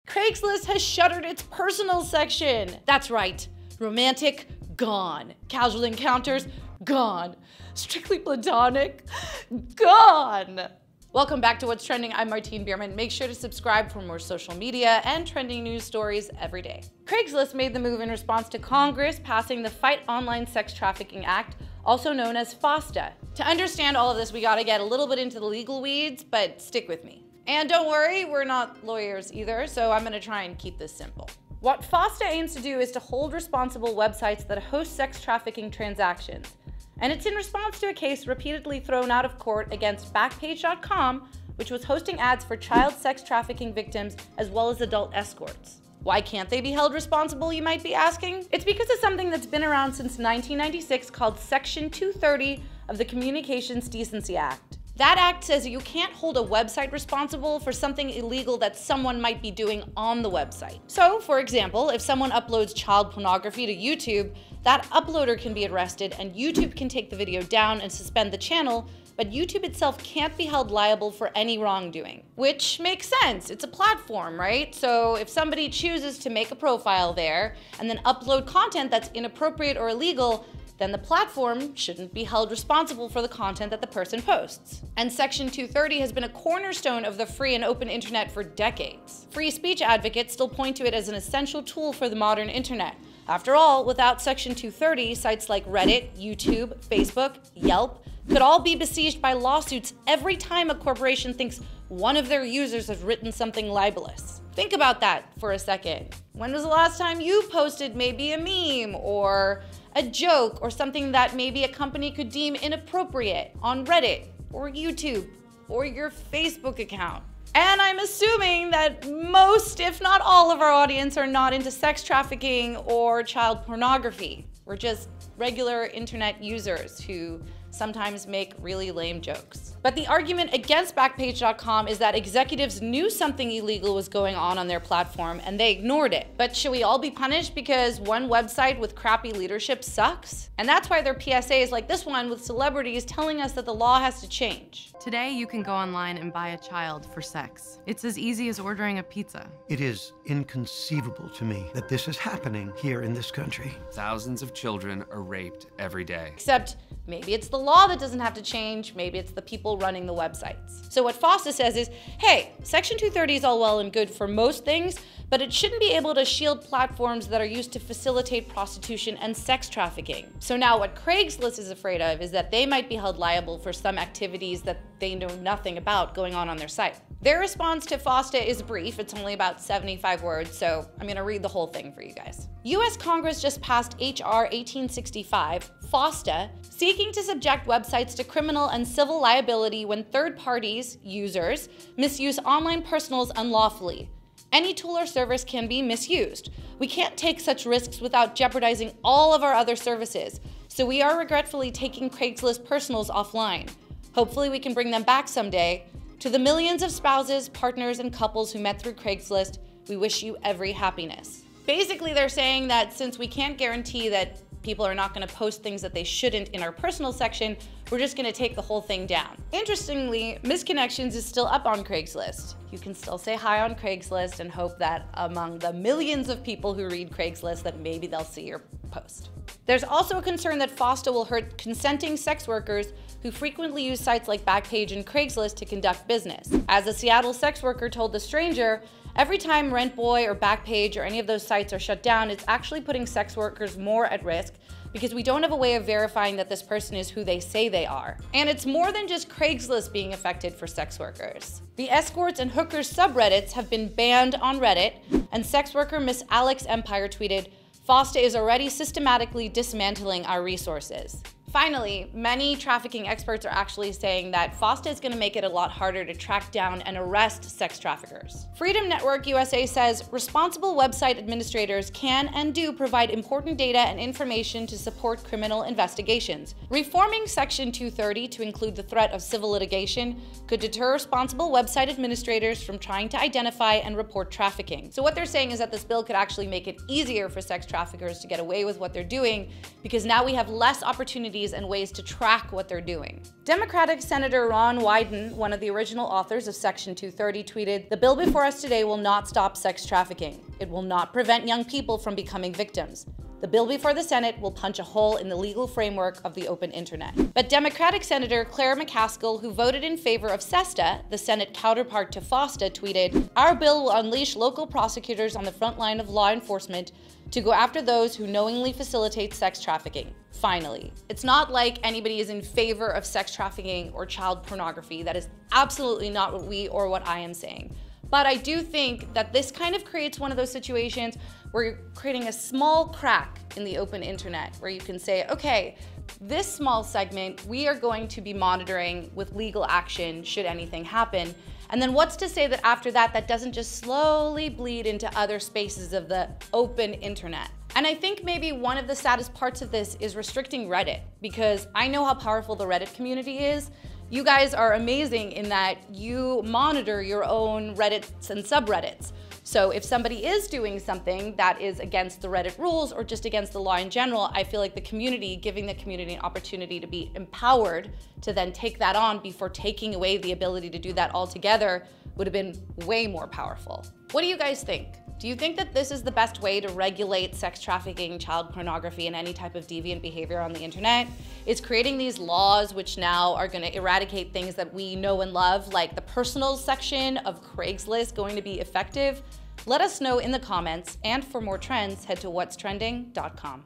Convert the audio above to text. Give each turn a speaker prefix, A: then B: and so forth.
A: Craigslist has shuttered its personal section. That's right, romantic, gone. Casual encounters, gone. Strictly platonic, gone. Welcome back to What's Trending. I'm Martine Bierman. Make sure to subscribe for more social media and trending news stories every day. Craigslist made the move in response to Congress passing the Fight Online Sex Trafficking Act, also known as FOSTA. To understand all of this, we gotta get a little bit into the legal weeds, but stick with me. And don't worry, we're not lawyers either, so I'm gonna try and keep this simple. What FOSTA aims to do is to hold responsible websites that host sex trafficking transactions. And it's in response to a case repeatedly thrown out of court against Backpage.com, which was hosting ads for child sex trafficking victims as well as adult escorts. Why can't they be held responsible, you might be asking? It's because of something that's been around since 1996 called Section 230 of the Communications Decency Act. That act says you can't hold a website responsible for something illegal that someone might be doing on the website. So, for example, if someone uploads child pornography to YouTube, that uploader can be arrested and YouTube can take the video down and suspend the channel, but YouTube itself can't be held liable for any wrongdoing. Which makes sense, it's a platform, right? So if somebody chooses to make a profile there and then upload content that's inappropriate or illegal, then the platform shouldn't be held responsible for the content that the person posts. And Section 230 has been a cornerstone of the free and open internet for decades. Free speech advocates still point to it as an essential tool for the modern internet. After all, without Section 230, sites like Reddit, YouTube, Facebook, Yelp could all be besieged by lawsuits every time a corporation thinks one of their users has written something libelous. Think about that for a second. When was the last time you posted maybe a meme or a joke or something that maybe a company could deem inappropriate on Reddit or YouTube or your Facebook account? And I'm assuming that most, if not all, of our audience are not into sex trafficking or child pornography. We're just regular internet users who sometimes make really lame jokes. But the argument against Backpage.com is that executives knew something illegal was going on their platform and they ignored it. But should we all be punished because one website with crappy leadership sucks? And that's why there are PSAs like this one with celebrities telling us that the law has to change.
B: Today, you can go online and buy a child for sex. It's as easy as ordering a pizza.
C: It is inconceivable to me that this is happening here in this country.
D: Thousands of children are raped every day.
A: Except maybe it's the law that doesn't have to change, maybe it's the people running the websites. So what FOSTA says is, hey, Section 230 is all well and good for most things, but it shouldn't be able to shield platforms that are used to facilitate prostitution and sex trafficking. So now what Craigslist is afraid of is that they might be held liable for some activities that they know nothing about going on their site. Their response to FOSTA is brief. It's only about 75 words, so I'm gonna read the whole thing for you guys. US Congress just passed H.R. 1865, FOSTA, seeking to subject websites to criminal and civil liability when third parties, users, misuse online personals unlawfully. Any tool or service can be misused. We can't take such risks without jeopardizing all of our other services, so we are regretfully taking Craigslist personals offline. Hopefully we can bring them back someday. To the millions of spouses, partners, and couples who met through Craigslist, we wish you every happiness. Basically, they're saying that since we can't guarantee that people are not going to post things that they shouldn't in our personal section, we're just going to take the whole thing down. Interestingly, Misconnections is still up on Craigslist. You can still say hi on Craigslist and hope that among the millions of people who read Craigslist that maybe they'll see your post. There's also a concern that FOSTA will hurt consenting sex workers who frequently use sites like Backpage and Craigslist to conduct business. As a Seattle sex worker told The Stranger, every time Rentboy or Backpage or any of those sites are shut down, it's actually putting sex workers more at risk because we don't have a way of verifying that this person is who they say they are. And it's more than just Craigslist being affected for sex workers. The escorts and hookers subreddits have been banned on Reddit, and sex worker Miss Alex Empire tweeted, "FOSTA is already systematically dismantling our resources." Finally, many trafficking experts are actually saying that FOSTA is going to make it a lot harder to track down and arrest sex traffickers. Freedom Network USA says responsible website administrators can and do provide important data and information to support criminal investigations. Reforming Section 230 to include the threat of civil litigation could deter responsible website administrators from trying to identify and report trafficking. So what they're saying is that this bill could actually make it easier for sex traffickers to get away with what they're doing because now we have less opportunity opportunities and ways to track what they're doing. Democratic Senator Ron Wyden, one of the original authors of Section 230, tweeted, "The bill before us today will not stop sex trafficking. It will not prevent young people from becoming victims. The bill before the Senate will punch a hole in the legal framework of the open internet." But Democratic Senator Claire McCaskill, who voted in favor of FOSTA, the Senate counterpart to FOSTA, tweeted, "Our bill will unleash local prosecutors on the front line of law enforcement to go after those who knowingly facilitate sex trafficking. Finally." It's not like anybody is in favor of sex trafficking or child pornography. That is absolutely not what we or what I am saying. But I do think that this kind of creates one of those situations where you're creating a small crack in the open internet where you can say, okay, this small segment we are going to be monitoring with legal action should anything happen. And then what's to say that after that, that doesn't just slowly bleed into other spaces of the open internet? And I think maybe one of the saddest parts of this is restricting Reddit, because I know how powerful the Reddit community is. You guys are amazing in that you monitor your own Reddits and subreddits. So if somebody is doing something that is against the Reddit rules or just against the law in general, I feel like the community, giving the community an opportunity to be empowered to then take that on before taking away the ability to do that altogether would have been way more powerful. What do you guys think? Do you think that this is the best way to regulate sex trafficking, child pornography, and any type of deviant behavior on the internet? Is creating these laws which now are going to eradicate things that we know and love, like the personal section of Craigslist, going to be effective? Let us know in the comments, and for more trends, head to whatstrending.com.